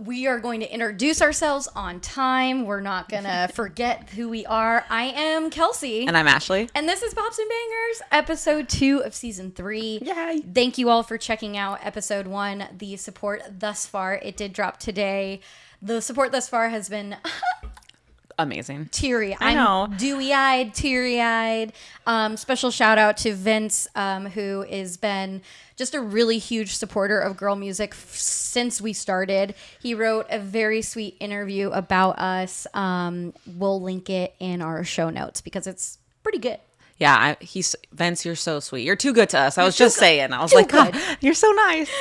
We are going to introduce ourselves on time. We're not going to forget who we are. I am Kelsey. And I'm Ashley. And this is Bops and Bangers, episode 2 of season 3. Yay. Thank you all for checking out episode 1. The support thus far, it did drop today. The support thus far has been amazing. Teary. I know. I'm dewy-eyed, teary-eyed. Special shout out to Vince, who has been just a really huge supporter of girl music since we started. He wrote a very sweet interview about us. We'll link it in our show notes because it's pretty good. Yeah, Vince, you're so sweet. You're too good to us. I was just saying. I was like, God, you're so nice.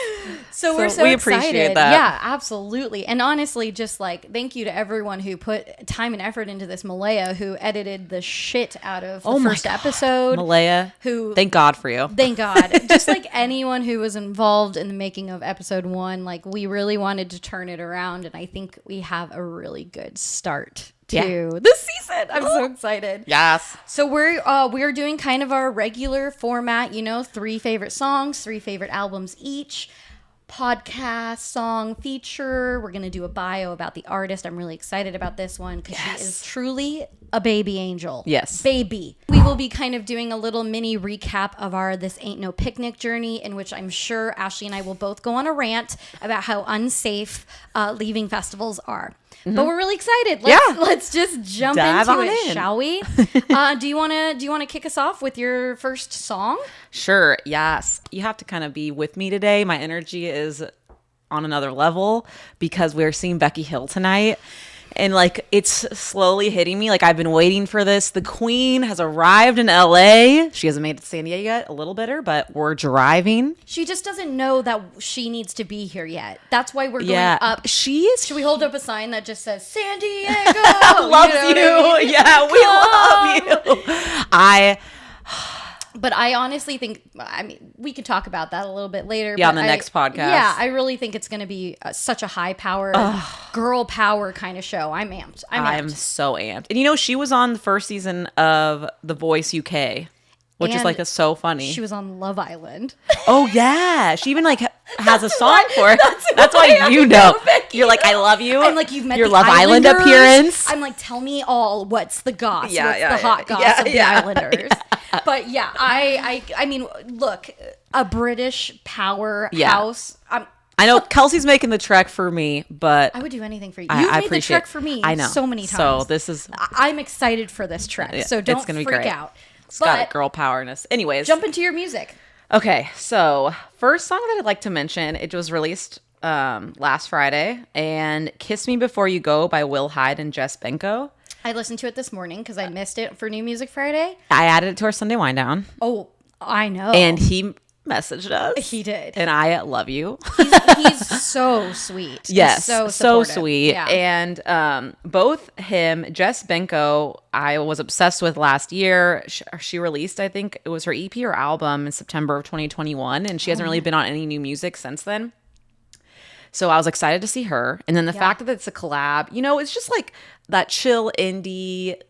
So we're so we excited. Appreciate that. Yeah, absolutely. And honestly, just like thank you to everyone who put time and effort into this. Malaya, who edited the shit out of the first episode. Malaya, thank God for you. Thank God. Just like anyone who was involved in the making of episode 1, like we really wanted to turn it around, and I think we have a really good start to this season. I'm so excited. Yes. So we're doing kind of our regular format, 3 favorite songs, 3 favorite albums each, podcast, song, feature. We're going to do a bio about the artist. I'm really excited about this one because she is truly a baby angel. Yes. Baby. We will be kind of doing a little mini recap of our This Ain't No Picnic journey, in which I'm sure Ashley and I will both go on a rant about how unsafe leaving festivals are. But we're really excited. Let's just jump into it, shall we? Do you want to kick us off with your first song? Sure. Yes. You have to kind of be with me today. My energy is on another level because we're seeing Becky Hill tonight. And like it's slowly hitting me. Like I've been waiting for this. The Queen has arrived in LA. She hasn't made it to San Diego yet. A little bitter, but we're driving. She just doesn't know that she needs to be here yet. That's why we're going up. She is. Should we hold up a sign that just says San Diego loves you? I mean? Yeah, we love you. But I honestly think, we could talk about that a little bit later. Yeah, on the next podcast. Yeah, I really think it's going to be such a high-powered, girl power kind of show. I'm amped. I'm so amped. And she was on the first season of The Voice UK, which is like so funny. She was on Love Island. Oh, yeah. She even has a song for it. That's why you know. You're like, I love you. I'm like, you've met your the Love Island Islanders. Appearance. I'm like, tell me all. What's the goss? What's the hot goss of the Yeah. Islanders? But yeah, I mean, look, a British powerhouse. I know Kelsey's making the trek for me, but I would do anything for you. You've made the trek for me so many times. So I'm excited for this trek. So don't freak out. It's got girl powerness. Anyways, jump into your music. Okay, so first song that I'd like to mention, it was released last Friday, and "Kiss Me Before You Go" by Will Hyde and Jess Benko. I listened to it this morning because I missed it for New Music Friday. I added it to our Sunday wind down. Oh, I know. And he messaged us. He did. And I love you. He's so sweet. Yes, so sweet. Yeah. And both him, Jess Benko, I was obsessed with last year. She released, I think it was her EP or album in September of 2021. And she hasn't really been on any new music since then. So I was excited to see her. And then the fact that it's a collab, it's just like that chill indie.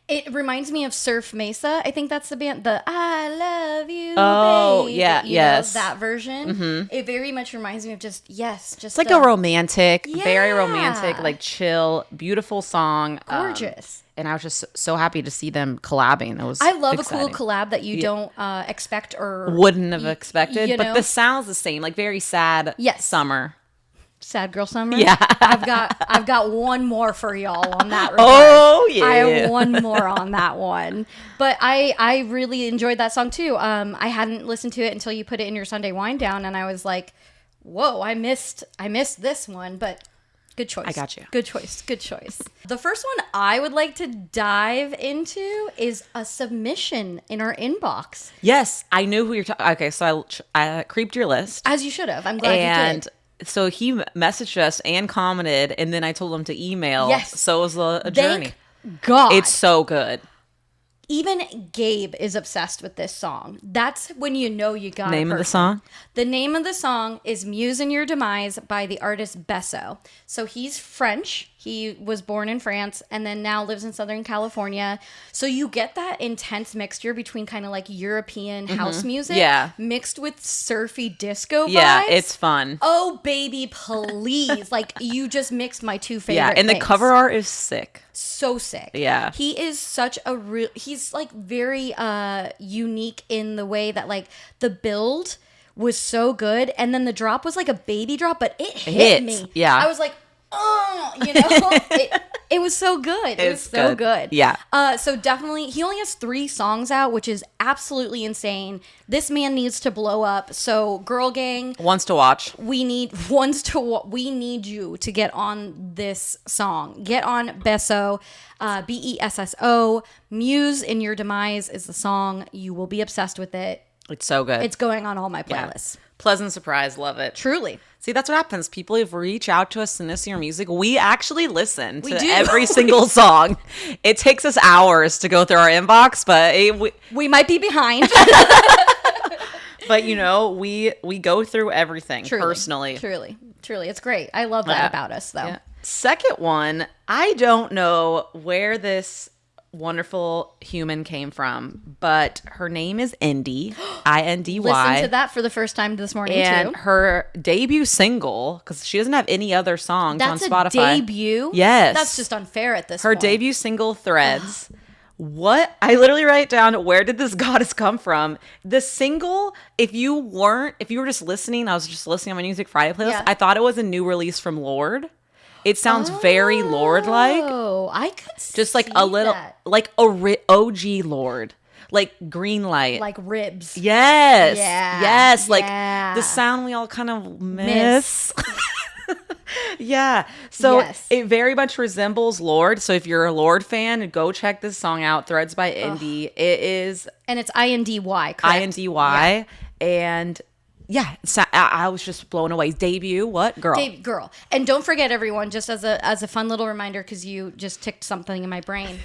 It reminds me of Surf Mesa. I think that's the band, the I Love You, Oh, babe. yeah, yes. That version. Mm-hmm. It very much reminds me of just like a romantic, very romantic, like chill, beautiful song. Gorgeous. And I was just so happy to see them collabing. I love exciting. A cool collab that you don't expect or wouldn't have expected, but the sound's the same, like very sad summer. Sad Girl Summer. Yeah. I've got one more for y'all on that regard. Oh yeah. I have one more on that one. But I really enjoyed that song too. I hadn't listened to it until you put it in your Sunday wind down, and I was like, whoa, I missed this one, but good choice. I got you. Good choice. The first one I would like to dive into is a submission in our inbox. Yes, I knew who you're talking. Okay, so I creeped your list. As you should have. I'm glad you did. So he messaged us and commented, and then I told him to email. Yes. So it was a journey. Thank God. It's so good. Even Gabe is obsessed with this song. That's when you know you got Name of the song? The name of the song is Muse in Your Demise by the artist Besso. So he's French. He was born in France and then now lives in Southern California. So you get that intense mixture between kind of like European house music mixed with surfy disco vibes. Yeah, it's fun. Oh, baby, please. Like, you just mixed my two favorite and things. the cover art is sick. So sick. Yeah. He is such a real, he's like very unique in the way that like the build was so good and then the drop was like a baby drop, but it hit me. Yeah. I was like, oh, you know, it was so good. It was so good. Yeah. So definitely, he only has 3 songs out, which is absolutely insane. This man needs to blow up. So Girl Gang, Ones to watch. we need you to get on this song. Get on Besso, Besso. Muse in Your Demise is the song. You will be obsessed with it. It's so good. It's going on all my playlists. Pleasant surprise. Love it. Truly. See, that's what happens. People have reached out to us to listen to your music. We actually listen to do. every single song. It takes us hours to go through our inbox, but We might be behind. but you know, we go through everything personally. Truly. It's great. I love that about us, though. Yeah. Second one, I don't know where this wonderful human came from, but her name is Indy, Indy. Listen to that for the first time this morning, and too. her debut single, because she doesn't have any other songs on Spotify. That's a debut? Yes. That's just unfair at this Her point. debut single, Threads. What? I literally write down, where did this goddess come from? The single, if you were just listening, I was just listening on my Music Friday playlist, I thought it was a new release from Lorde. It sounds very Lorde-like. Oh, I could see just like a little, that. like a OG Lorde. Like Green Light. Like Ribs. Yes. Yeah. Yes. Like Yeah. the sound we all kind of miss. Yeah. So it very much resembles Lorde. So if you're a Lorde fan, go check this song out. Threads by Indy. It is. And it's INDY, correct? INDY. Yeah. And yeah, I was just blown away. Debut, what? Girl. And don't forget, everyone, just as a fun little reminder, because you just ticked something in my brain.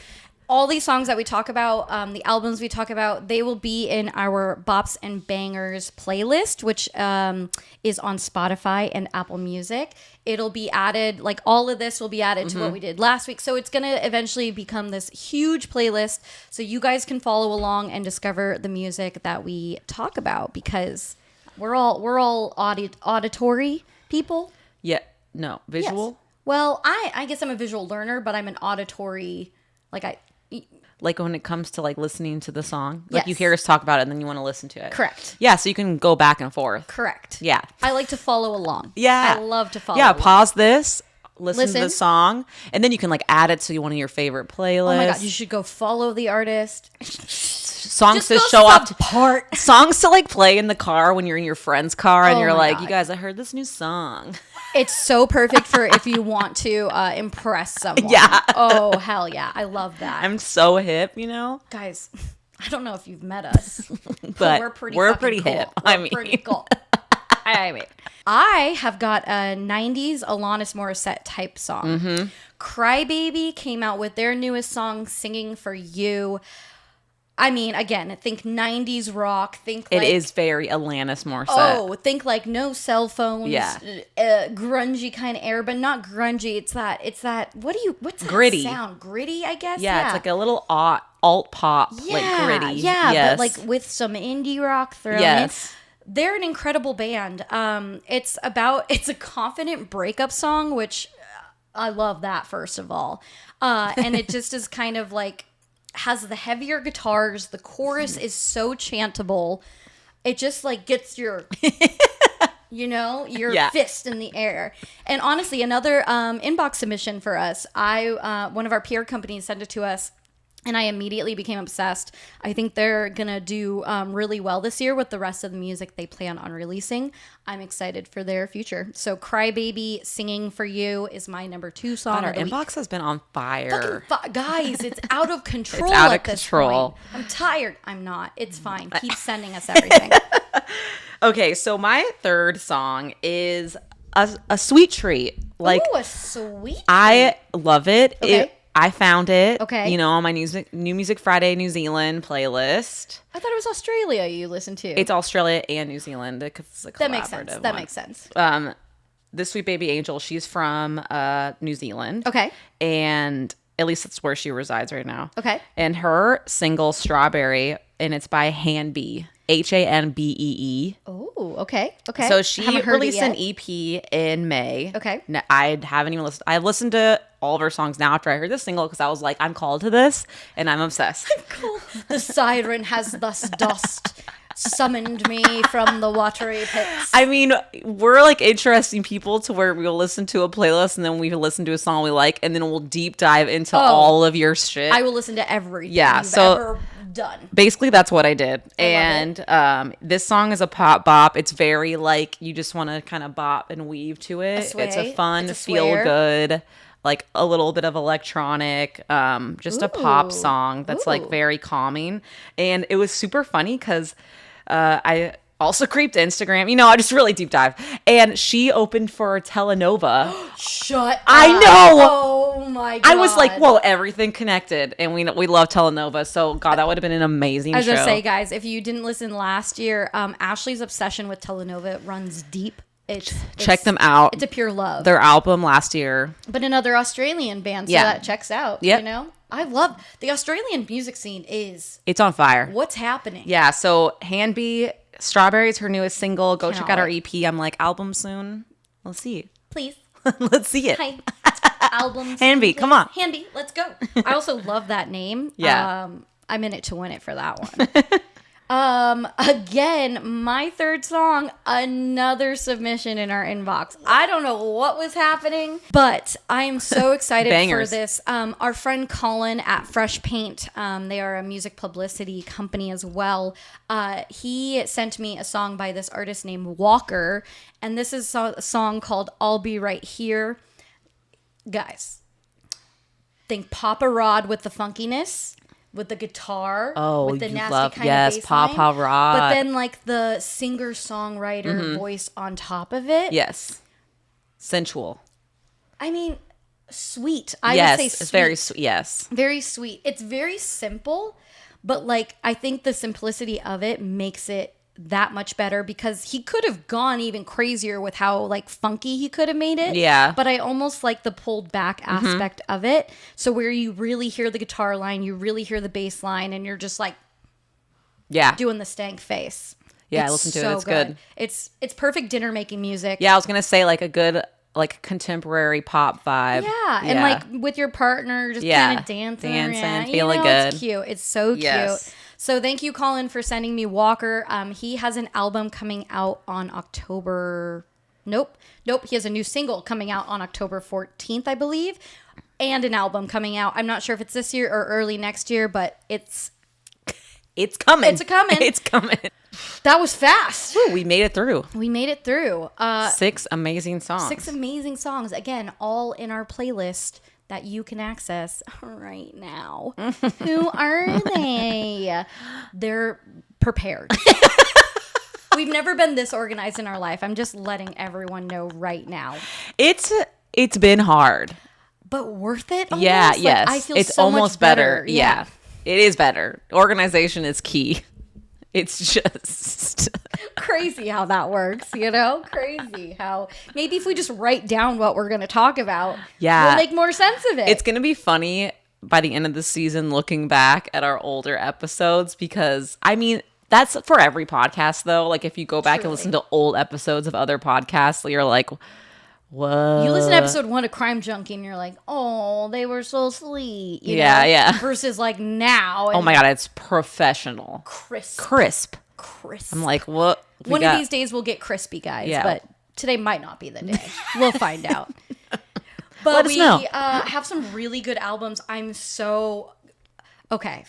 All these songs that we talk about, the albums we talk about, they will be in our Bops and Bangers playlist, which is on Spotify and Apple Music. It'll be added, like all of this will be added to what we did last week. So it's going to eventually become this huge playlist so you guys can follow along and discover the music that we talk about, because we're all auditory people. Yeah. No. Visual? Yes. Well, I guess I'm a visual learner, but I'm an auditory, like when it comes to like listening to the song, like you hear us talk about it and then you want to listen to it. Correct. Yeah, so you can go back and forth. Correct. Yeah. I like to follow along. Yeah. I love to follow Yeah, along. pause this, listen to the song, and then you can like add it to one of your favorite playlists. Oh my God, you should go follow the artist. Songs to show up part. Songs to like play in the car when you're in your friend's car and you're like, God. you guys, I heard this new song. It's so perfect for if you want to impress someone. Yeah. Oh, hell yeah. I love that. I'm so hip, you know? Guys, I don't know if you've met us, but we're pretty we're fucking pretty cool. hip. We're pretty cool. I mean, I have got a 90s Alanis Morissette type song. Crybaby came out with their newest song, Singing for You. I mean, again, think 90s rock. Think it like, is very Alanis Morissette. Oh, think like no cell phones. Yeah. Grungy kind of air, but not grungy. It's that. What's that gritty sound? Gritty, I guess. Yeah, it's like a little alt pop, like gritty. Yeah, yes. but like with some indie rock thrown in. They're an incredible band. It's a confident breakup song, which I love that, first of all. And it just is kind of like, has the heavier guitars. The chorus is so chantable. It just like gets your, your fist in the air. And honestly, another inbox submission for us. One of our PR companies sent it to us, and I immediately became obsessed. I think they're gonna do really well this year with the rest of the music they plan on releasing. I'm excited for their future. So Crybaby, Singing for You is my number 2 song. Our inbox has been on fire. Guys, it's out of control. It's out of this control. point. I'm tired. I'm not. It's fine. Keep sending us everything. Okay, so my third song is a sweet treat. Like, ooh, a sweet treat. I love it. Okay. I found it. Okay. You know, on my New Music Friday New Zealand playlist. I thought it was Australia you listened to. It's Australia and New Zealand because it's a that makes sense. collaborative That one. makes sense. This Sweet Baby Angel, she's from New Zealand. Okay. And at least that's where she resides right now. Okay. And her single Strawberry, and it's by Hanbee, Hanbee. Oh, okay. Okay. So she Haven't heard released it an yet. EP in May. Okay. No, I haven't even listened. I've listened to all of her songs now after I heard this single because I was like, I'm called to this and I'm obsessed. The siren has thus dust summoned me from the watery pits. I mean, we're like interesting people to where we'll listen to a playlist and then we listen to a song we like and then we'll deep dive into all of your shit. I will listen to everything Yeah, you've so- ever done. Basically, that's what I did. I love And this song is a pop bop. It's very like you just want to kind of bop and weave to it. sway. It's a fun, It's a feel swear. good, like a little bit of electronic, just a pop Ooh. song that's Ooh. like very calming. And it was super funny because I also creeped Instagram. You know, I just really deep dive. And she opened for Telenova. Shut up. I know. Oh my god. I was like, whoa, everything connected. And we love Telenova. So, God, that would have been an amazing I was show. gonna say, guys, if you didn't listen last year, Ashley's obsession with Telenova runs deep. Check them out. It's a pure love. Their album last year. But another Australian band, so Yeah. that checks out. Yep. You know? I love the Australian music scene It's on fire. what's happening. Yeah, so Hanbee, Strawberry is her newest single. Go Cannot check out her wait. EP. I'm like, album soon. Let's see it. Please. Let's see it. Hi. Albums. Hanbee, come on. Hanbee, let's go. I also love that name. Yeah. I'm in it to win it for that one. Again, my third song, another submission in our inbox. I don't know what was happening, but I am so excited for Bangers. this. Our friend Colin at Fresh Paint, they are a music publicity company as well. He sent me a song by this artist named Walker, and this is a song called I'll Be Right Here. Guys, think Papa Rod with the funkiness, with the guitar, Oh, with the you nasty love- kind yes, of bass line, Papa Rod. but then like the singer-songwriter voice on top of it. Yes. Sensual. I mean, sweet. I yes. would say sweet. It's very sweet. Yes. Very sweet. It's very simple, but like I think the simplicity of it makes it that much better because he could have gone even crazier with how like funky he could have made it. Yeah. But I almost like the pulled back aspect of it. So where you really hear the guitar line, you really hear the bass line, and you're just like Yeah. doing the stank face. Yeah, I It's listened to it. so It's good. It's perfect dinner making music. Yeah, I was going to say like a good like contemporary pop vibe. Yeah, and like with your partner, just Yeah, kind of dancing, dancing, you feeling know, good. It's cute. It's so Yes. cute. So thank you, Colin, for sending me Walker. He has an album coming out on October. Nope. He has a new single coming out on October 14th, I believe, and an album coming out. I'm not sure if it's this year or early next year, but it's coming. It's a-coming. It's coming. that was fast. Woo, we made it through. We made it through. 6 amazing songs. 6 amazing songs. Again, all in our playlist that you can access right now. Who are they? They're prepared. We've never been this organized in our life. I'm just letting everyone know right now. It's been hard. But worth it? Almost? Yeah, Like, yes. I feel it's so almost much better. Yeah. It is better. Organization is key. It's just Crazy how that works, you know? Crazy how maybe if we just write down what we're going to talk about, Yeah. we'll make more sense of it. it's going to be funny by the end of the season looking back at our older episodes because I mean that's for every podcast though. Like if you go back and Truly. listen to old episodes of other podcasts, you're like, what? You listen to episode 1 of Crime Junkie and you're like, oh, they were so sweet. You Yeah, know? yeah. Versus like now. Oh And my God, it's professional. crisp. I'm like, what? We One got- of these days we'll get crispy, guys. Yeah. But today might not be the day. We'll find out. But Let us we know. have some really good albums. I'm so... Okay.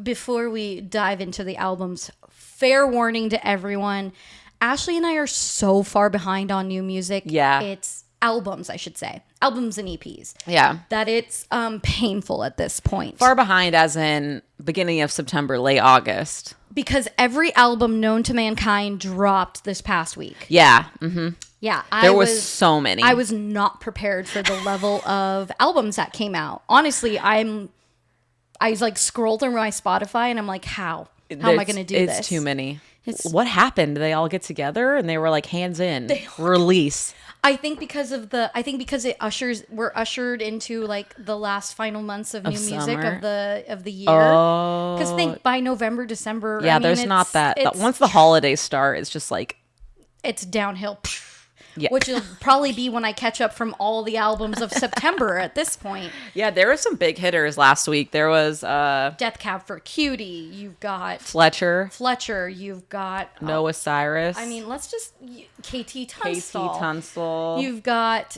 Before we dive into the albums, fair warning to everyone. Ashley and I are so far behind on new music. Yeah. It's albums, I should say. Albums and EPs. Yeah. That it's painful at this point. Far behind as in beginning of September, late August. Because every album known to mankind dropped this past week. Yeah. Mm-hmm. Yeah, There was so many. I was not prepared for the level of albums that came out. Honestly, I like scrolled through my Spotify and I'm like, how am I going to do this? It's too many. What happened? Did they all get together and they were like hands in release? I think because we're ushered into like the last final months of new music summer. of the year. Because think by November, December. Yeah, there's not that. Once the holidays start, it's just like it's downhill. Yeah. Which will probably be when I catch up from all the albums of September at this point. Yeah, there were some big hitters last week. There was Death Cab for Cutie. You've got Fletcher. You've got Noah Cyrus. I mean, let's just KT Tunstall. KT Tunstall. You've got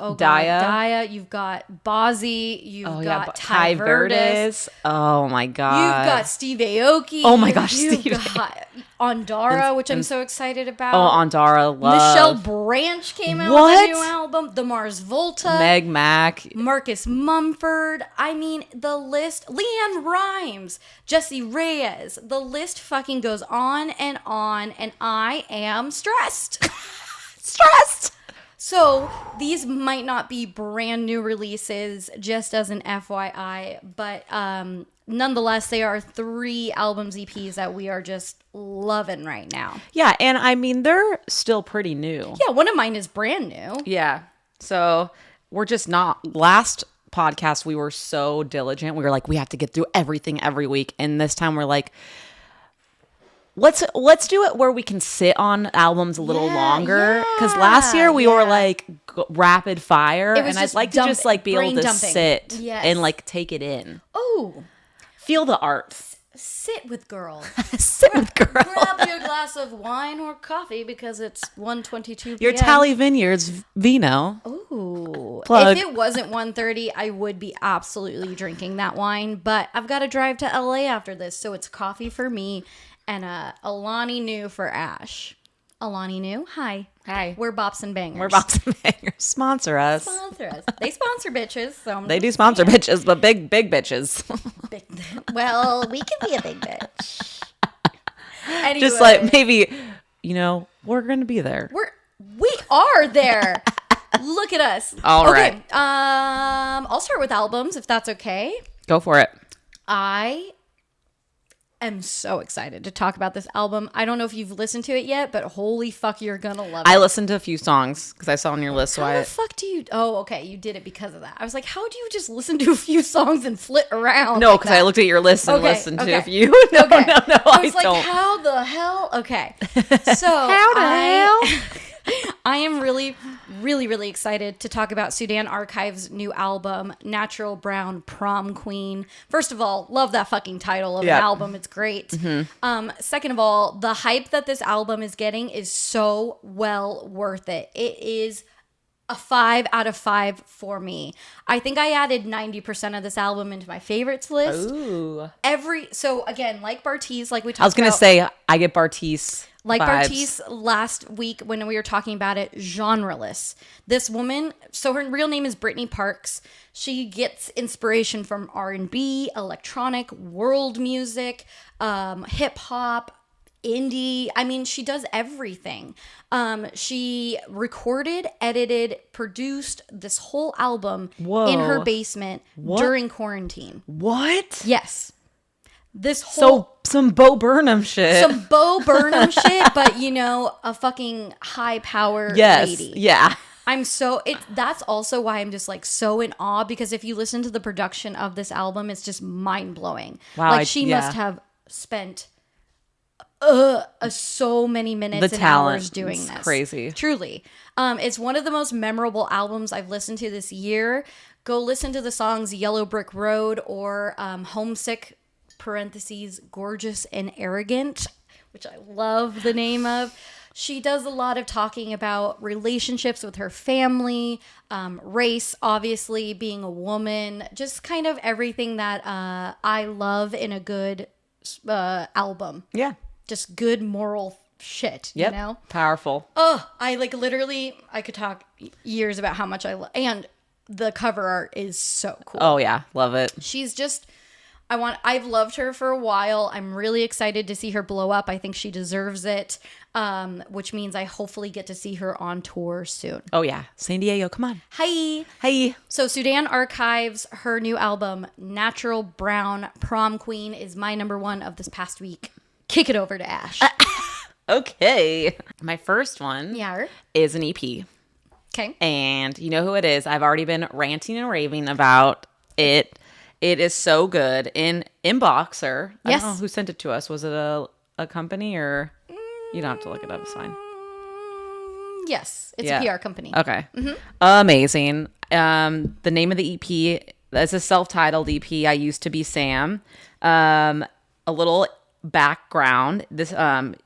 Daya. You've got Bozzy. You've got Ty Verdes. Oh my god. You've got Steve Aoki. Oh my gosh, You've got Ondara, which I'm so excited about. Oh, Ondara, love. Michelle Branch came out with a new album. The Mars Volta. Meg Mac. Marcus Mumford. I mean, the list. Leanne Rimes. Jesse Reyes. The list fucking goes on, and I am stressed. Stressed! So, these might not be brand new releases, just as an FYI, but nonetheless, they are 3 albums, EPs that we are just loving right now. Yeah, and I mean, they're still pretty new. Yeah, one of mine is brand new. Yeah. So, we're just not... Last podcast, we were so diligent. We were like, we have to get through everything every week. And this time, we're like... Let's do it where we can sit on albums a little longer. Because last year we were like rapid fire, and I'd like to just like be able to sit and like take it in. Oh, feel the art. Sit with girl. Sit with girl. Grab your glass of wine or coffee because it's 1:22 p.m. Your Tally Vineyards vino. Ooh. Plug. If it wasn't 1:30, I would be absolutely drinking that wine. But I've got to drive to LA after this, so it's coffee for me. And Alani New for Ash. Alani New, hi. Hi. We're Bops and Bangers. We're Bops and Bangers. Sponsor us. Sponsor us. They sponsor bitches. So they do sponsor bitches, but big bitches. Well, we can be a big bitch. Anyway, just like maybe, we're going to be there. We are there. Look at us. All right. Okay. I'll start with albums if that's okay. Go for it. I am so excited to talk about this album. I don't know if you've listened to it yet, but holy fuck, you're gonna love it. I listened to a few songs because I saw on your list. How the fuck do you... Oh, okay, you did it because of that. I was like, how do you just listen to a few songs and flit around? No, because I looked at your list and listened to a few. No, okay. no, I was like, don't. How the hell? Okay. So how the hell? I am really, really, really excited to talk about Sudan Archive's new album, Natural Brown Prom Queen. First of all, love that fucking title of an album. It's great. Mm-hmm. Second of all, the hype that this album is getting is so well worth it. It is a 5 out of 5 for me. I think I added 90% of this album into my favorites list. Ooh. So again, like Bartiz, like we talked about. I was going to say, I get Bartiz. Like vibes. Bartiz last week when we were talking about it, genreless. This woman, so her real name is Brittany Parks. She gets inspiration from R&B, electronic, world music, hip hop, indie. I mean, she does everything. She recorded, edited, produced this whole album in her basement during quarantine. What? Yes. This whole... Some Bo Burnham shit. Some Bo Burnham shit, but a fucking high power lady. Yeah. That's also why I'm just like so in awe, because if you listen to the production of this album, it's just mind blowing. Wow. Like she must have spent so many minutes and hours doing this. Crazy. Truly. It's one of the most memorable albums I've listened to this year. Go listen to the songs Yellow Brick Road or Homesick (gorgeous and arrogant), which I love the name of. She does a lot of talking about relationships with her family, race, obviously, being a woman, just kind of everything that I love in a good album. Yeah. Just good moral shit, yep. Powerful. Oh, I could talk years about how much I love, and the cover art is so cool. Oh yeah, love it. She's just... I've loved her for a while. I'm really excited to see her blow up. I think she deserves it. Which means I hopefully get to see her on tour soon. Oh yeah, San Diego, come on. Hi. So Sudan Archives, her new album, Natural Brown Prom Queen, is my number one of this past week. Kick it over to Ash. Okay. My first one is an EP. Okay. And you know who it is. I've already been ranting and raving about it. It is so good. In Boxer. I don't know who sent it to us. Was it a company or... You don't have to look it up. It's fine. Yes. It's a PR company. Okay. Mm-hmm. Amazing. The name of the EP is a self-titled EP. I used to be Sam. A little background.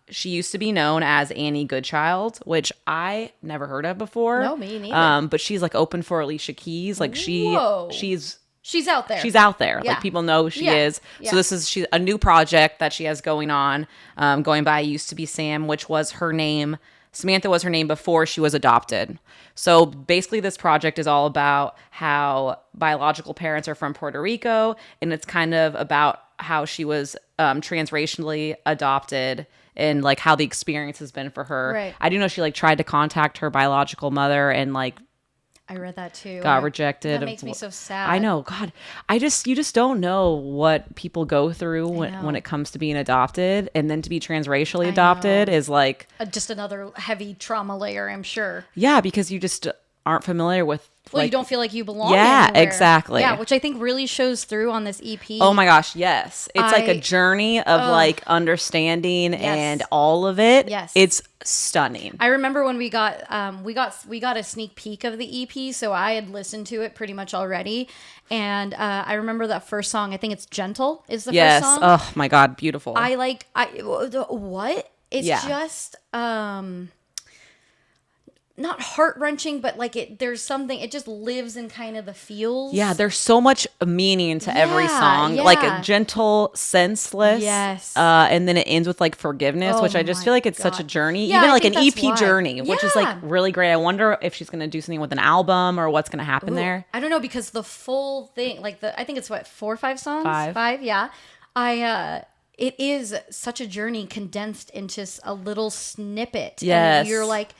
She used to be known as Annie Goodchild, which I never heard of before. No, me neither. But she's like open for Alicia Keys. Like she's out there. She's out there. Yeah. Like people know who she is. Yeah. So this is a new project that she has going on, going by Used to Be Sam, which was her name. Samantha was her name before she was adopted. So basically this project is all about how biological parents are from Puerto Rico. And it's kind of about how she was transracially adopted and like how the experience has been for her. Right. I do know she like tried to contact her biological mother and like I read that too. Got rejected. That makes me so sad. I know. God, you just don't know what people go through when it comes to being adopted, and then to be transracially adopted is like just another heavy trauma layer, I'm sure. Yeah, because you just aren't familiar with. Well, you don't feel like you belong anywhere. Exactly. Yeah, which I think really shows through on this EP. Oh my gosh, yes. It's like a journey of like understanding and all of it. Yes. It's stunning. I remember when we got a sneak peek of the EP, so I had listened to it pretty much already. And I remember that first song, I think it's Gentle is the first song. Oh my God, beautiful. What? It's just not heart-wrenching, but like there's something, it just lives in kind of the feels. Yeah, there's so much meaning to every song. Like a gentle, senseless. Yes. And then it ends with like forgiveness, which I just feel like it's such a journey. Yeah, even I like think an that's EP why. journey, which is like really great. I wonder if she's going to do something with an album or what's going to happen there. I don't know, because the full thing, like I think it's 4 or 5 songs? 5, yeah. It is such a journey condensed into a little snippet. Yes. And you're like,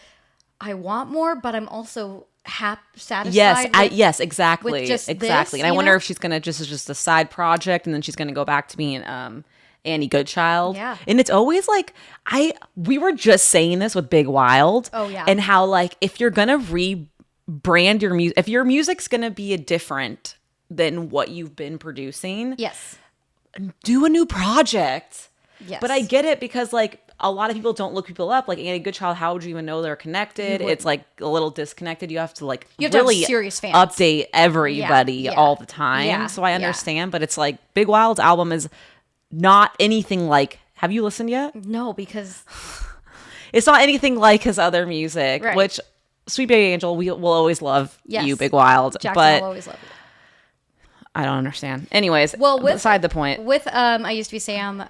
I want more, but I'm also satisfied. Yes, exactly. With just exactly. This, and I wonder if she's gonna just a side project, and then she's gonna go back to being Annie Goodchild. Yeah. And it's always like we were just saying this with Big Wild. Oh yeah. And how like if you're gonna rebrand your music, if your music's gonna be different than what you've been producing, yes, do a new project. Yes. But I get it, because like a lot of people don't look people up. Like Annie Goodchild, how would you even know they're connected? It's like a little disconnected. You have to like really have serious fans. Update everybody all the time. Yeah. So I understand, but it's like Big Wild's album is not anything like. Have you listened yet? No, because it's not anything like his other music. Right. Which Sweet Baby Angel, we will always love you, Big Wild. Jackson but will always love you. I don't understand. Anyways, beside the point. With I Used to Be Sam.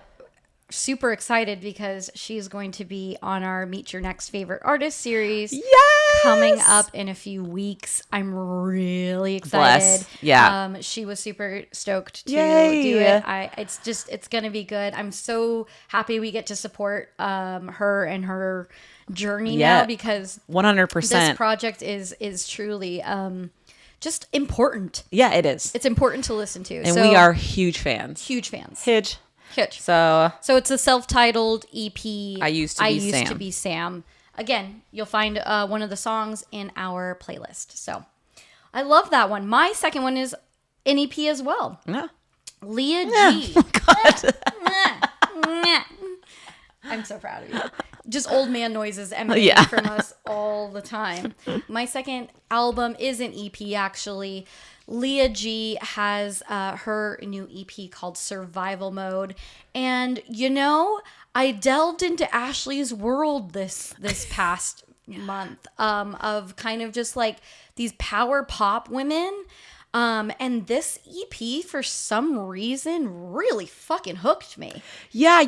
Super excited because she's going to be on our Meet Your Next Favorite Artist series. Yes! Coming up in a few weeks. I'm really excited. Bless. Yeah. She was super stoked to Yay. do it. It's going to be good. I'm so happy we get to support her and her journey now, because 100%. this project is truly just important. Yeah, it is. It's important to listen to. And we are huge fans. Huge fans. Huge. So it's a self-titled EP. I used to be Sam. Again, you'll find one of the songs in our playlist. So I love that one. My second one is an EP as well. Yeah. Leah G. Oh, God. I'm so proud of you. Just old man noises emanating from us all the time. My second album is an EP, actually. Leah G has her new EP called Survival Mode. And, I delved into Ashley's world this past month of kind of just like these power pop women. And this EP, for some reason, really fucking hooked me. Yeah,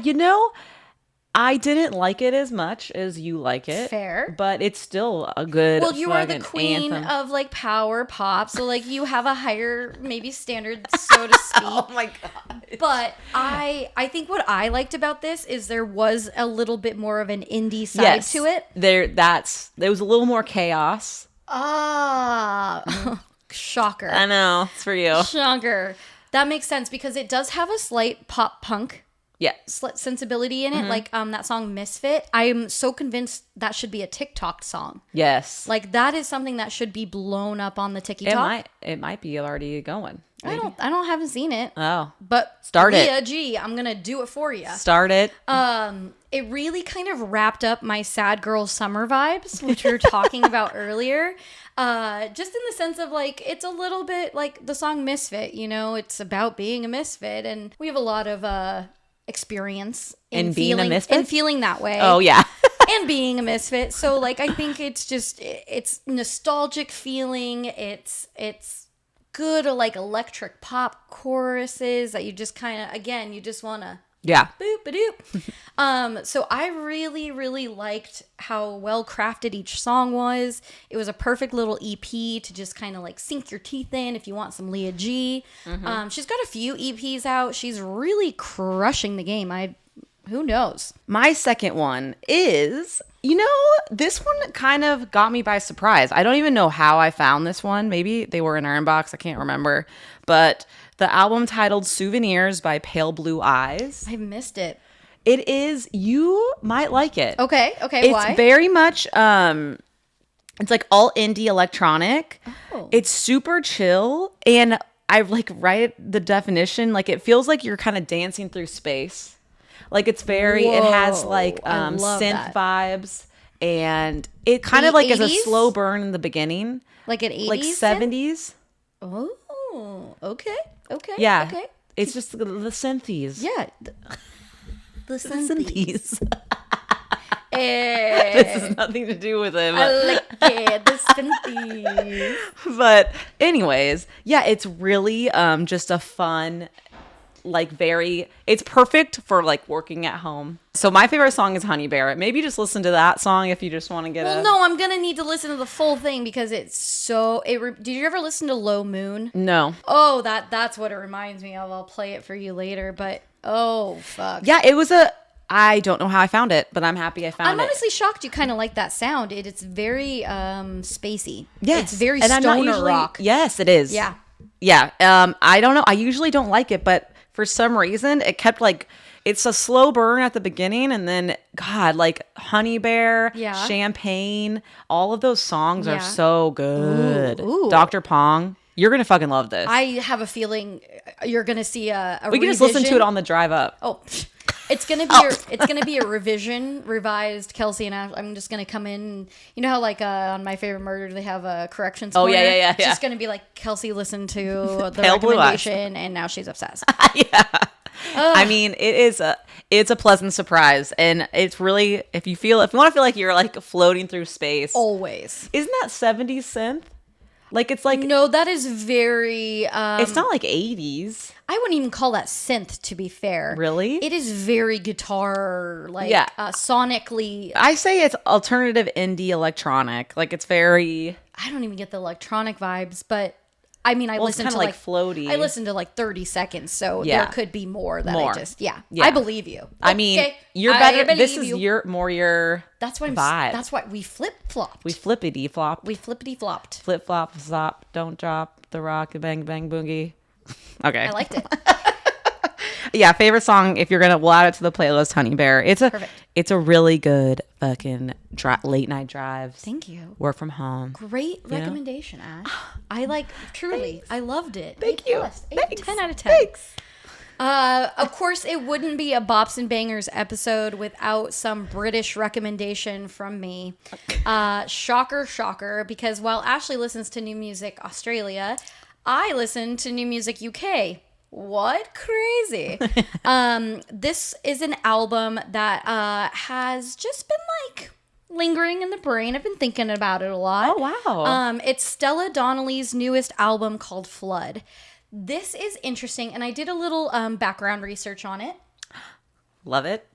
I didn't like it as much as you like it. Fair. But it's still a good Well, you are the queen anthem. of like power pop, so like you have a higher maybe standard, so to speak. Oh my God. But I think what I liked about this is there was a little bit more of an indie side to it. There was a little more chaos. Ah, shocker. I know, it's for you. Shocker. That makes sense because it does have a slight pop punk sensibility in it, like that song Misfit. I am so convinced that should be a TikTok song. Yes. Like that is something that should be blown up on the TikTok. It might be already going. Maybe. I haven't seen it. Oh. But start Leah it. G, I'm gonna do it for you. Start it. It really kind of wrapped up my sad girl summer vibes, which we were talking about earlier. Just in the sense of like, it's a little bit like the song Misfit, you know, it's about being a misfit. And we have a lot of experience in being a misfit? and feeling that way. Oh, yeah. And being a misfit. So like, I think it's nostalgic feeling. It's good like electric pop choruses that you just kind of, again, you just want to boop-a-doop. So I really, really liked how well crafted each song was. It was a perfect little EP to just kind of like sink your teeth in if you want some Leah G. She's got a few EPs out. She's really crushing the game. Who knows? My second one is, this one kind of got me by surprise. I don't even know how I found this one. Maybe they were in our inbox. I can't remember. But the album titled Souvenirs by Pale Blue Eyes. I've missed it. It is, you might like it. Okay, it's why? It's very much, it's like all indie electronic. Oh. It's super chill. And I like write the definition, like it feels like you're kind of dancing through space. Like it's very, it has like synth vibes, and it kind of like 80s? Is a slow burn in the beginning. Like an 80s? Like 70s. Oh, okay. Yeah. Okay. It's just the synthies. Yeah. The synthies. This has nothing to do with it. I like it. The synthies. But anyways, yeah, it's really just a fun, like it's perfect for like working at home. So my favorite song is Honey Bear. Maybe just listen to that song if you just want to get no, I'm gonna need to listen to the full thing because it's so did you ever listen to Low Moon? No. Oh, that's what it reminds me of. I'll play it for you later, but oh fuck. Yeah, it was I don't know how I found it, but I'm happy I found it. I'm honestly shocked you kind of like that sound. It's very spacey. Yes. It's very stoner rock. Yes, it is. Yeah. Yeah. I don't know. I usually don't like it, but for some reason, it kept like, it's a slow burn at the beginning, and then, God, like Honey Bear, Champagne, all of those songs are so good. Ooh. Dr. Pong, you're going to fucking love this. I have a feeling you're going to see a We can just listen to it on the drive up. Oh, it's gonna be a revised Kelsey and I'm just gonna come in. You know how like on My Favorite Murder they have a corrections. Oh corner? yeah. It's just gonna be like Kelsey listened to the Pale recommendation and now she's obsessed. Yeah. I mean, it's a pleasant surprise, and it's really if you want to feel like you're like floating through space. Always. Isn't that 70s synth? Like it's like no, that is very. It's not like 80s. I wouldn't even call that synth, to be fair. Really? It is very guitar, like sonically. I say it's alternative indie electronic. Like it's very. I don't even get the electronic vibes, but I mean, I listened to like floaty. I listened to like 30 seconds, so there could be more that I just I believe you. I mean, you're better. This is your. That's why vibe. That's why we flip flopped. We flippity flopped. We flippity flopped. Flip flop, stop, don't drop the rock, bang bang boogie. Okay, I liked it. Yeah, favorite song. If you're we'll add it to the playlist. Honey Bear. It's a really good fucking late night drive. Thank you. Work from home. Great recommendation, Ash. I truly. Thanks. I loved it. Thank you. 10 out of 10. Thanks. Of course, it wouldn't be a Bops and Bangers episode without some British recommendation from me. Shocker, because while Ashley listens to New Music Australia, I listen to New Music UK. What? Crazy. This is an album that has just been like lingering in the brain. I've been thinking about it a lot. Oh, wow. It's Stella Donnelly's newest album called Flood. This is interesting, and I did a little background research on it. Love it.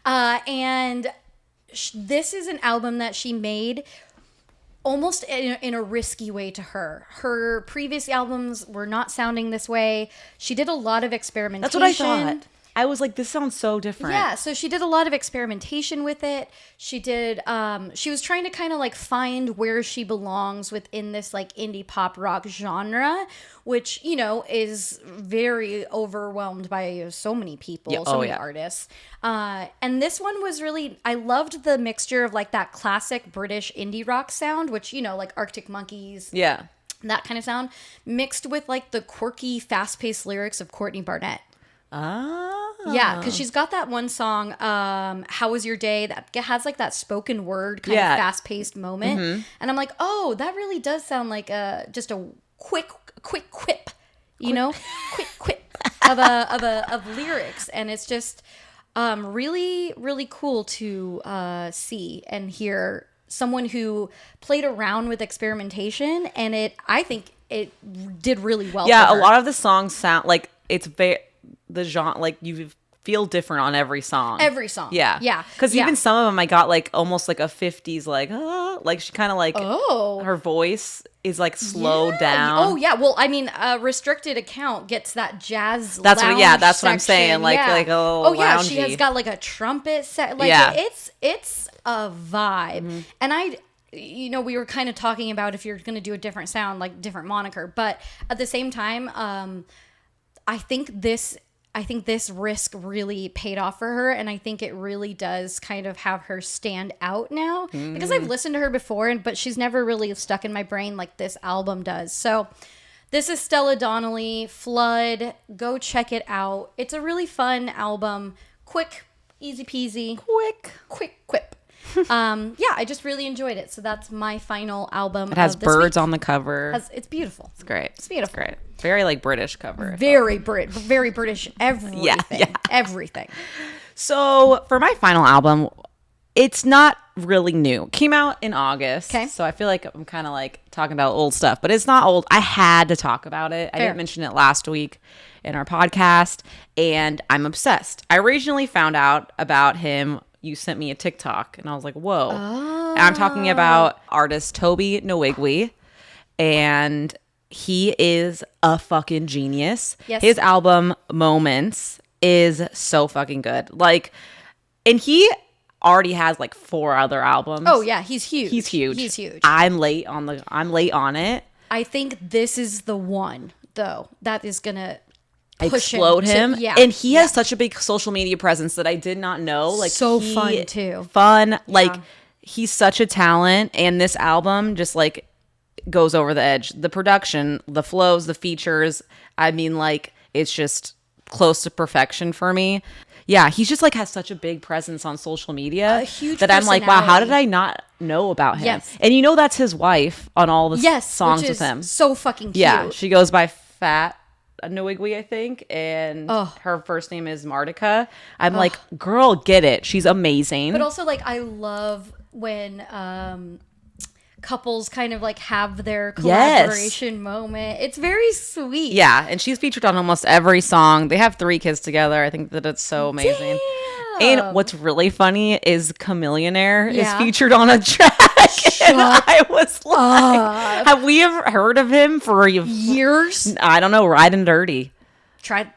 And this is an album that she made almost in a risky way to her. Her previous albums were not sounding this way. She did a lot of experimentation. That's what I thought. I was like, this sounds so different. Yeah, so she did a lot of experimentation with it. She did, she was trying to kind of like find where she belongs within this like indie pop rock genre, which, you know, is very overwhelmed by so many people, so many artists. And this one was really, I loved the mixture of like that classic British indie rock sound, which, you know, like Arctic Monkeys. Yeah. That kind of sound, mixed with like the quirky, fast-paced lyrics of Courtney Barnett. Ah. Yeah, because she's got that one song, How Was Your Day, that has like that spoken word kind of fast-paced moment. And I'm like, oh, that really does sound like just a quick quip, you know? quick quip of lyrics. And it's just really, really cool to see and hear someone who played around with experimentation, and I think it did really well. Yeah, for her. a lot of the songs sound like it's the genre, like you feel different on every song. Yeah. Because even some of them, I got like almost like a 50s like she kind of like her voice is like slowed down. Oh yeah, well I mean, Restricted Account gets that jazz. That's lounge what I'm saying. Like yeah, she has got like a trumpet set. Like it's a vibe. And you know, we were kind of talking about if you're going to do a different sound, like different moniker, but at the same time, I think this risk really paid off for her, and I think it really does kind of have her stand out now because I've listened to her before, but she's never really stuck in my brain like this album does. So this is Stella Donnelly, Flood. Go check it out. It's a really fun album. Quick, easy peasy. Quick quip. Yeah, I just really enjoyed it. So that's my final album. It has birds week. on the cover. It's beautiful. It's great. It's beautiful. It's great. Very like British cover. Very British. Everything. Yeah. Everything. So for my final album, it's not really new. Came out in August. Okay. So I feel like I'm kind of like talking about old stuff, but it's not old. I had to talk about it. Fair. I didn't mention it last week in our podcast, and I'm obsessed. I originally found out about him. You sent me a TikTok, and I was like, whoa. Oh. And I'm talking about artist Tobe Nwigwe, and he is a fucking genius. Yes. His album Moments is so fucking good. Like, and he already has like 4 other albums. Oh yeah, he's huge. He's huge. He's huge. I'm late on it. I think this is the one though that is gonna explode him. Yeah. And he has such a big social media presence that I did not know. Like, so fun too. Like, he's such a talent, and this album just like goes over the edge. The production, the flows, the features, I mean, like, it's just close to perfection for me. Yeah, he's just like has such a big presence on social media a huge that I'm like, wow, how did I not know about him? Yes. And you know that's his wife on all the songs with him. So fucking cute. Yeah, she goes by Fat Nwigwe, I think, and her first name is Martika. I'm like, girl, get it. She's amazing. But also, like, I love when couples kind of like have their collaboration moment. It's very sweet. Yeah, and she's featured on almost every song. They have 3 kids together. I think that it's so amazing. Damn. And what's really funny is Chameleonaire is featured on a track. And I was like, have we ever heard of him for years? I don't know, Riding Dirty.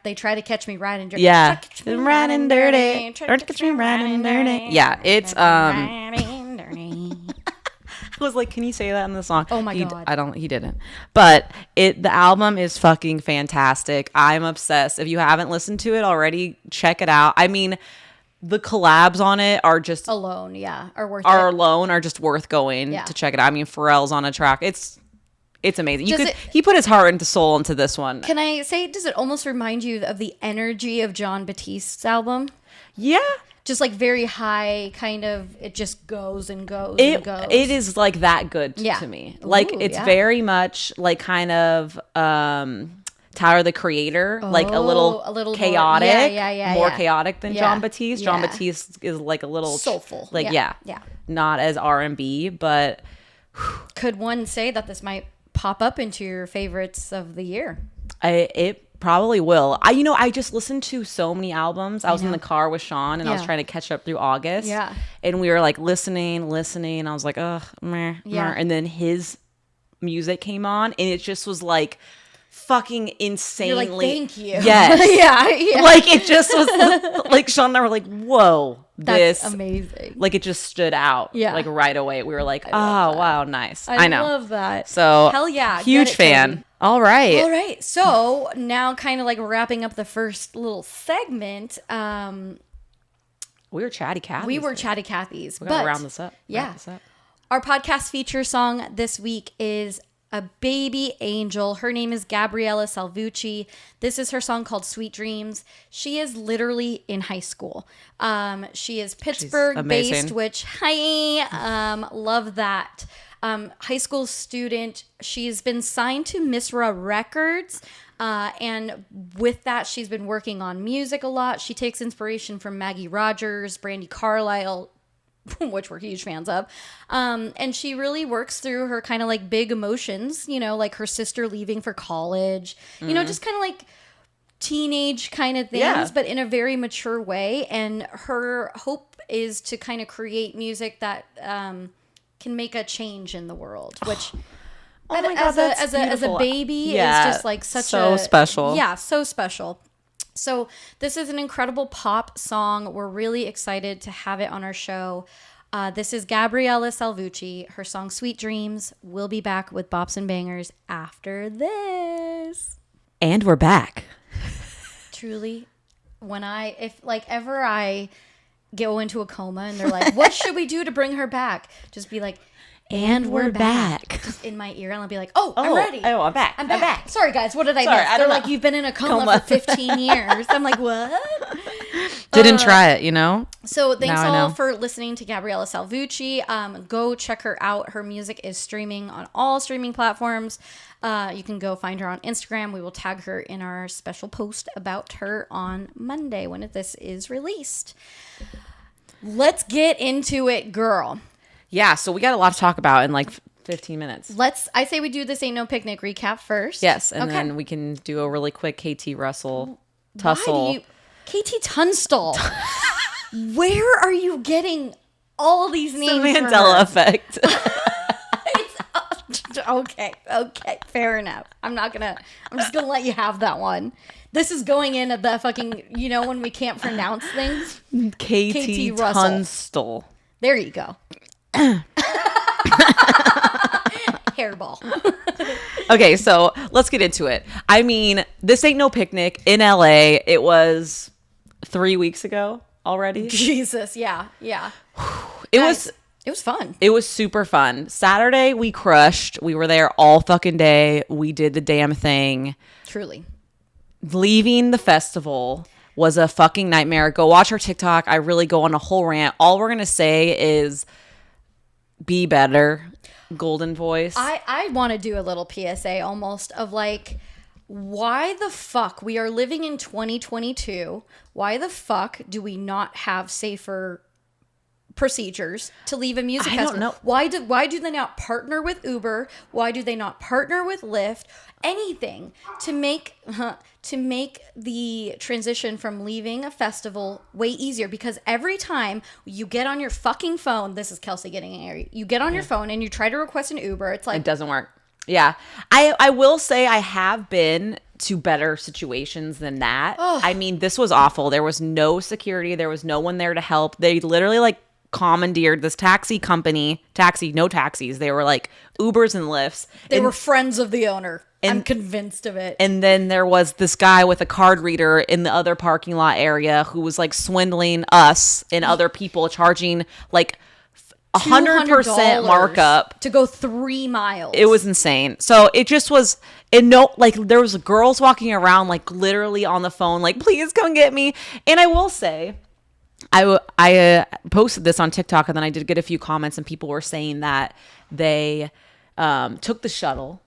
They try to catch me riding dirty. Yeah. Riding dirty. Try to catch me riding dirty. Yeah, it's I was like, can you say that in the song? Oh my God. He didn't. But the album is fucking fantastic. I'm obsessed. If you haven't listened to it already, check it out. I mean, the collabs on it are just alone are just worth going to check it out. I mean, Pharrell's on a track. It's amazing. He put his heart and soul into this one. Can I say, does it almost remind you of the energy of John Batiste's album? Yeah. Just like very high, kind of, it just goes and goes and goes. It is like that good to me. Like, it's very much like kind of Tyler the Creator, like a little chaotic, more chaotic than John Batiste. John Batiste is like a little soulful, like not as R&B, but could one say that this might pop up into your favorites of the year? It probably will. I just listened to so many albums. I was in the car with Sean and I was trying to catch up through August. Yeah. And we were like listening. I was like, ugh, meh, meh. And then his music came on and it just was like fucking insanely. You're like, thank you. Yes. yeah. Like it just was like Sean and I were like, whoa, That's this amazing. like it just stood out. Yeah. Like right away. We were like, oh wow, nice. I know. love that. So hell yeah. Huge Get it, fan. Tobe. All right. All right. So now kind of like wrapping up the first little segment. We were chatty Cathy's. We were chatty Cathy's. We gotta round this up. Yeah. Wrap this up. Our podcast feature song this week is a baby angel. Her name is Gabriella Salvucci. This is her song called Sweet Dreams. She is literally in high school. She is Pittsburgh based, which love that. High school student. She's been signed to Misra Records. And with that, she's been working on music a lot. She takes inspiration from Maggie Rogers, Brandi Carlile, which we're huge fans of. And she really works through her kind of like big emotions, like her sister leaving for college, just kind of like teenage kind of things, but in a very mature way. And her hope is to kind of create music that can make a change in the world, which Oh my God, as a baby is just like so special. Yeah, so special. So this is an incredible pop song. We're really excited to have it on our show. This is Gabriella Salvucci. Her song Sweet Dreams. We'll be back with Bops and Bangers after this. And we're back. Truly, if ever I go into a coma and they're like, what should we do to bring her back? Just be like, and we're back. Just in my ear, and I'll be like, I'm ready. Oh, I'm back. I'm back. Sorry, guys. What did I miss? I They're don't like, know. you've been in a coma for 15 years. I'm like, what? Didn't try it, So thanks Now I all know. for listening to Gabriella Salvucci. Go check her out. Her music is streaming on all streaming platforms. You can go find her on Instagram. We will tag her in our special post about her on Monday when this is released. Let's get into it, girl. Yeah, so we got a lot to talk about in like 15 minutes. I say we do this Ain't No Picnic recap first. Yes, and then we can do a really quick KT Russell tussle. KT Tunstall. Where are you getting all these names The from Mandela her? effect. Okay, fair enough. I'm just gonna let you have that one. This is going in at the fucking, when we can't pronounce things. KT Russell. Tunstall. There you go. Hairball. Okay, so let's get into it. I mean, this ain't no picnic in LA. It was 3 weeks ago already. Jesus, yeah. It Guys, it was fun. It was super fun. Saturday, we crushed. We were there all fucking day. We did the damn thing. Truly. Leaving the festival was a fucking nightmare. Go watch our TikTok. I really go on a whole rant. All we're going to say is be better. Golden voice. I want to do a little PSA almost of like, why the fuck we are living in 2022? Why the fuck do we not have safer procedures to leave a music festival? I don't know. Why do they not partner with Uber? Why do they not partner with Lyft? Anything to make the transition from leaving a festival way easier, because every time you get on your fucking phone, this is Kelsey getting angry. You get on your phone and you try to request an Uber. It's like, it doesn't work. Yeah. I will say I have been to better situations than that. I mean, this was awful. There was no security. There was no one there to help. They literally like commandeered this taxi company. No taxis. They were like Ubers and Lyfts. they were friends of the owner. I'm convinced of it. And then there was this guy with a card reader in the other parking lot area who was like swindling us and other people, charging like 100% markup to go 3 miles. It was insane. So it just was, there was girls walking around like literally on the phone, like, please come get me. And I will say, I posted this on TikTok and then I did get a few comments and people were saying that they took the shuttle.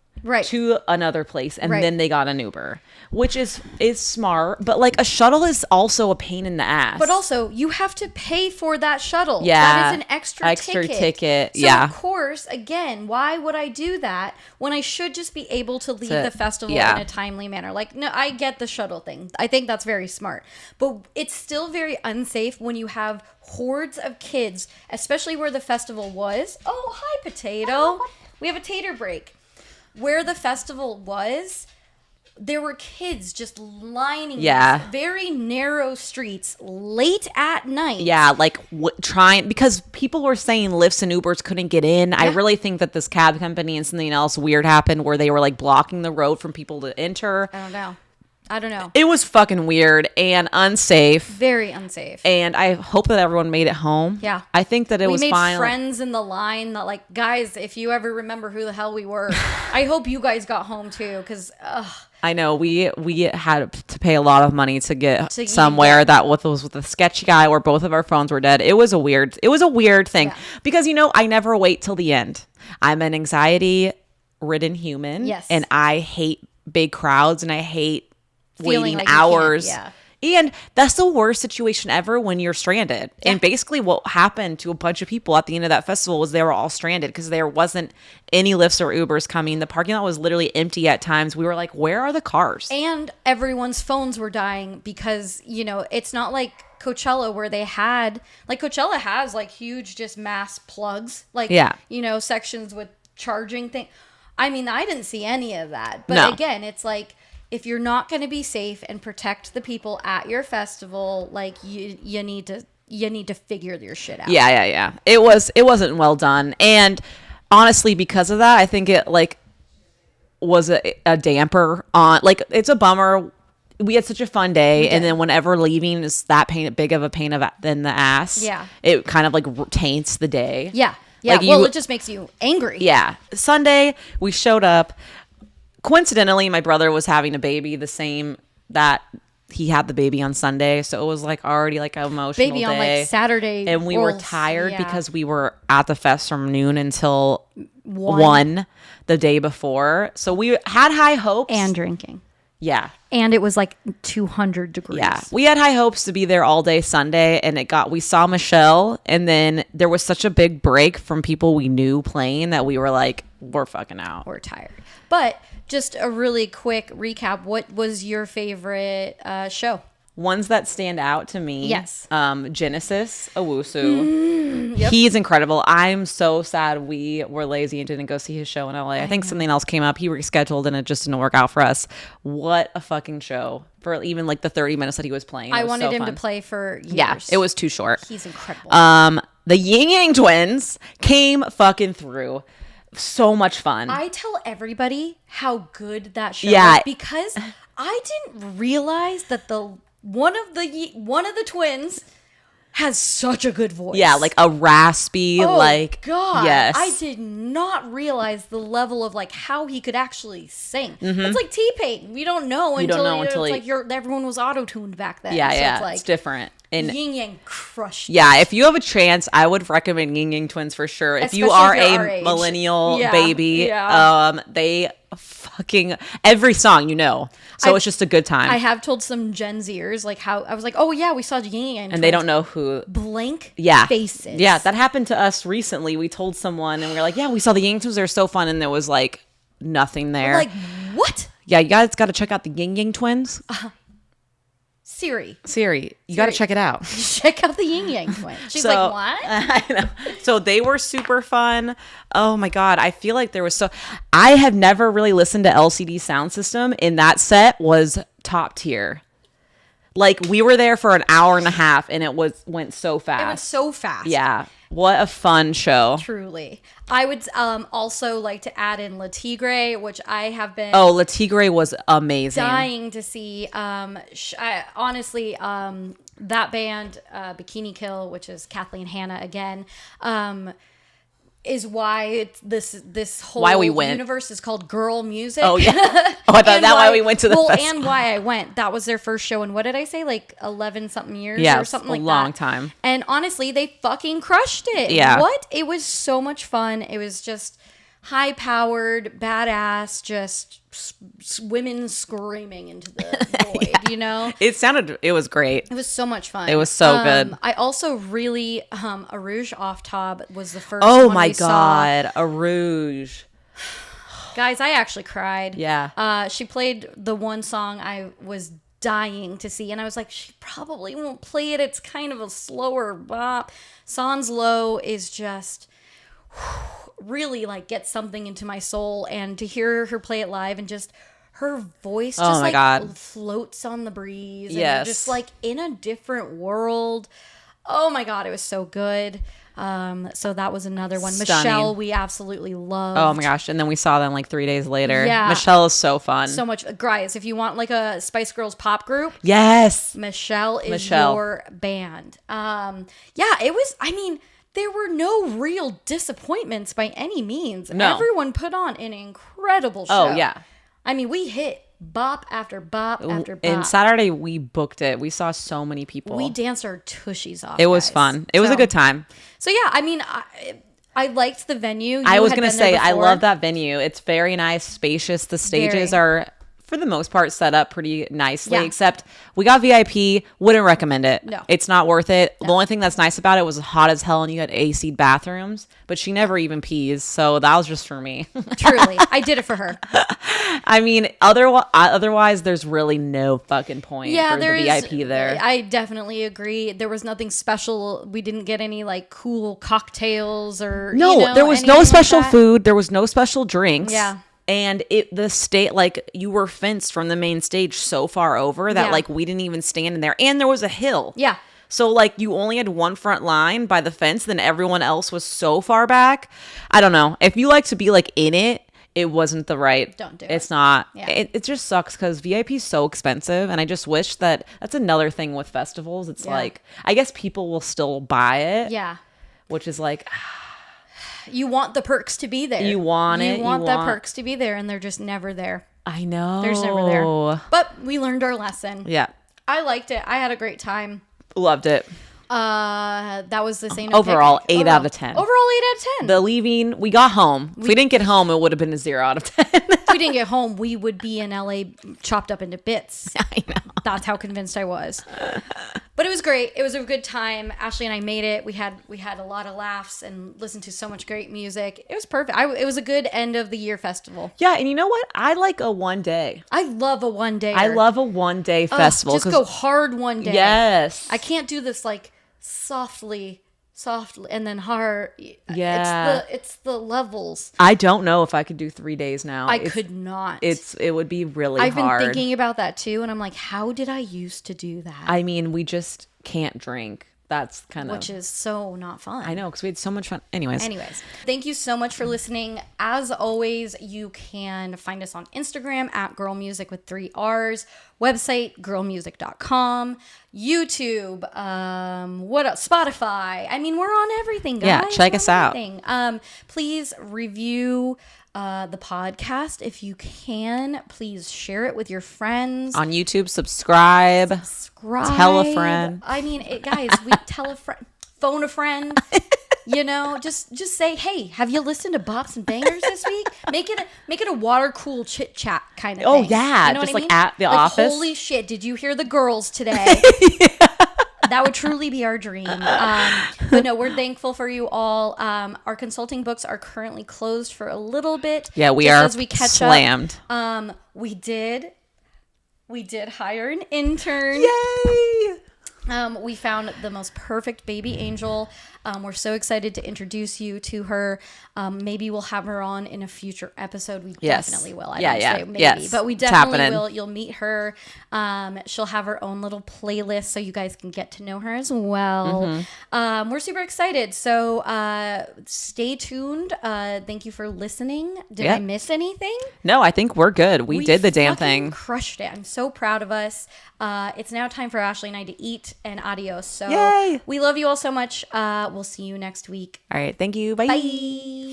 to another place, and Right. then they got an Uber, which is smart. But like a shuttle is also a pain in the ass. But also, you have to pay for that shuttle. Yeah. That is an extra ticket. So, Yeah. of course, again, why would I do that when I should just be able to leave the festival yeah. in a timely manner? Like, no, I get the shuttle thing. I think that's very smart. But it's still very unsafe when you have hordes of kids, especially where the festival was. Oh, hi, Potato. We have a tater break. Where the festival was, there were kids just lining these very narrow streets late at night. Yeah, like trying, because people were saying Lyfts and Ubers couldn't get in. I really think that this cab company and something else weird happened where they were like blocking the road from people to enter. I don't know. It was fucking weird and unsafe. Very unsafe. And I hope that everyone made it home. Yeah. I think that it was fine. We made friends in the line that, like, guys, if you ever remember who the hell we were, I hope you guys got home too, because I know we had to pay a lot of money to get somewhere that was with a sketchy guy where both of our phones were dead. It was a weird thing because, I never wait till the end. I'm an anxiety ridden human. Yes. And I hate big crowds and I hate waiting like hours. And that's the worst situation ever when you're stranded. Yeah. And basically what happened to a bunch of people at the end of that festival was they were all stranded because there wasn't any Lyfts or Ubers coming. The parking lot was literally empty at times. We were like, where are the cars? And everyone's phones were dying because, it's not like Coachella where they had, like, Coachella has like huge just mass plugs, like, sections with charging thing. I mean, I didn't see any of that. But again, it's like, if you're not going to be safe and protect the people at your festival, like you need to figure your shit out. Yeah. It wasn't well done. And honestly, because of that, I think it like was a damper on, like, it's a bummer. We had such a fun day, and then whenever leaving is that big of a pain in the ass. Yeah. It kind of like taints the day. Yeah. Like it just makes you angry. Yeah. Sunday, we showed up. Coincidentally, my brother was having a baby the same that he had the baby on Sunday, so it was like already like an emotional baby day. on like Saturday, and we were tired because we were at the fest from noon until 1 the day before. So we had high hopes and drinking. Yeah. And it was like 200 degrees. Yeah. We had high hopes to be there all day Sunday, and we saw Michelle, and then there was such a big break from people we knew playing that we were like, we're fucking out. We're tired. But just a really quick recap. What was your favorite show? Ones that stand out to me. Yes. Genesis Owusu. Yep. He's incredible. I'm so sad we were lazy and didn't go see his show in LA. I think something else came up. He rescheduled and it just didn't work out for us. What a fucking show for even like the 30 minutes that he was playing. I wanted him to play for years. Yeah, it was too short. He's incredible. The Yin Yang twins came fucking through. So much fun. I tell everybody how good that show was because I didn't realize that one of the twins has such a good voice. Yeah, like a raspy, God. Yes. I did not realize the level of like how he could actually sing. It's like T-Pain. We don't know until everyone was auto-tuned back then. Yeah, it's different. And Yin Yang crushed. Yeah, if you have a chance, I would recommend Yin Yang twins for sure. Especially if you are a millennial baby, they fucking every song so it's just a good time. I have told some Gen Zers like how I was like, oh yeah, we saw Yin Yang, and they don't know who blank faces. Yeah, that happened to us recently. We told someone, and we were like, yeah, we saw the Yin Yang twins. They're so fun, and there was like nothing there. I'm like, what? Yeah, you guys got to check out the Yin Yang twins. Siri, you got to check it out. Check out the Yin Yang twins. She's like, what? I know. So they were super fun. Oh my God. I feel like I have never really listened to LCD Sound System, and that set was top tier. Like, we were there for an hour and a half, and it went so fast. It went so fast. Yeah. What a fun show. Truly. I would also like to add in La Tigre, which I have been... Oh, La Tigre was amazing. Dying to see. Honestly, that band, Bikini Kill, which is Kathleen Hanna again, is why this whole universe is called girl music. Oh yeah. Oh, I thought why we went to the festival. And why I went. That was their first show in, what did I say, like 11 something years or something like that. A long time. And honestly, they fucking crushed it. Yeah. What? It was so much fun. It was just high powered, badass, just women screaming into the void, you know? It was great. It was so much fun. It was so good. I also really, A Rouge Off Tobe was the first Oh one my we God. saw. A Rouge. Guys, I actually cried. Yeah. She played the one song I was dying to see, and I was like, she probably won't play it. It's kind of a slower bop. Sans Low is just really like gets something into my soul, and to hear her play it live and just her voice just like God. floats on the breeze. And Yes. you're just like in a different world. Oh my God, it was so good. So that was another one. Stunning. Michelle, we absolutely loved. Oh my gosh. And then we saw them like 3 days later. Yeah. Michelle is so fun. So much. Guys, if you want like a Spice Girls pop group, Yes. Michelle is your band. Yeah, it was, I mean, there were no real disappointments by any means. No. Everyone put on an incredible show. Oh, yeah. I mean, we hit bop after bop after bop. And Saturday, we booked it. We saw so many people. We danced our tushies off. It was guys. fun. It was a good time. So yeah, I mean, I liked the venue. I was going to say, I love that venue. It's very nice, spacious. The stages are, for the most part, set up pretty nicely, except we got VIP. Wouldn't recommend it. No. It's not worth it. No. The only thing that's nice about it was hot as hell and you had AC'd bathrooms, but she never even pees. So that was just for me. Truly. I did it for her. I mean, otherwise, there's really no fucking point for the VIP there. I definitely agree. There was nothing special. We didn't get any like cool cocktails or there was no special food. There was no special drinks. Yeah. And the state, like, you were fenced from the main stage so far over that like we didn't even stand in there. And there was a hill. Yeah. So like you only had one front line by the fence, then everyone else was so far back. I don't know. If you like to be like in it, it wasn't the right. Don't do it. It's not. Yeah. It just sucks because VIP is so expensive, and I just wish that's another thing with festivals. It's like I guess people will still buy it. Yeah. Which is like. You want the perks to be there. You want it. You want the perks to be there, and they're just never there. I know. They're just never there. But we learned our lesson. Yeah. I liked it. I had a great time. Loved it. That was the same. Overall, 8 out of 10. Overall, 8 out of 10. The leaving, we got home. If we didn't get home, it would have been a 0 out of 10. If we didn't get home, we would be in LA chopped up into bits. I know. That's how convinced I was. But it was great. It was a good time. Ashley and I made it. We had a lot of laughs and listened to so much great music. It was perfect. It was a good end of the year festival. Yeah, and you know what? I like a one day. I love a one day. I love a one day festival. Just go hard one day. Yes. I can't do this like softly and then hard. Yeah. It's the levels. I don't know if I could do 3 days now. I could not. It would be really I've hard. been thinking about that too, and I'm like, how did I used to do that? I mean, we just can't drink. That's kind of... Which is so not fun. I know, because we had so much fun. Anyways, thank you so much for listening. As always, you can find us on Instagram at Girl Music with 3 R's, website girlmusic.com, YouTube, what else? Spotify. I mean, we're on everything, guys. Yeah, check us out. Please review the podcast if you can. Please share it with your friends on YouTube. Subscribe. Tell a friend. I mean, guys, we tell a friend, phone a friend. You know, just say, hey, have you listened to Bops and Bangers this week? Make it a water cool chit chat kind of thing. Oh yeah, you know just what I like mean? at the office. Holy shit! Did you hear the girls today? That would truly be our dream. But no, we're thankful for you all. Our consulting books are currently closed for a little bit. Yeah, we just are as we catch slammed. Up. We did hire an intern. Yay! We found the most perfect baby angel. We're so excited to introduce you to her. Maybe we'll have her on in a future episode. We definitely will. I don't say maybe, yes. But we definitely will. You'll meet her. She'll have her own little playlist so you guys can get to know her as well. We're super excited. So stay tuned. Thank you for listening. Did I miss anything? No, I think we're good. We did the damn thing. Crushed it. I'm so proud of us. It's now time for Ashley and I to eat, and adios. So Yay! We love you all so much. We'll see you next week. All right. Thank you. Bye. Bye.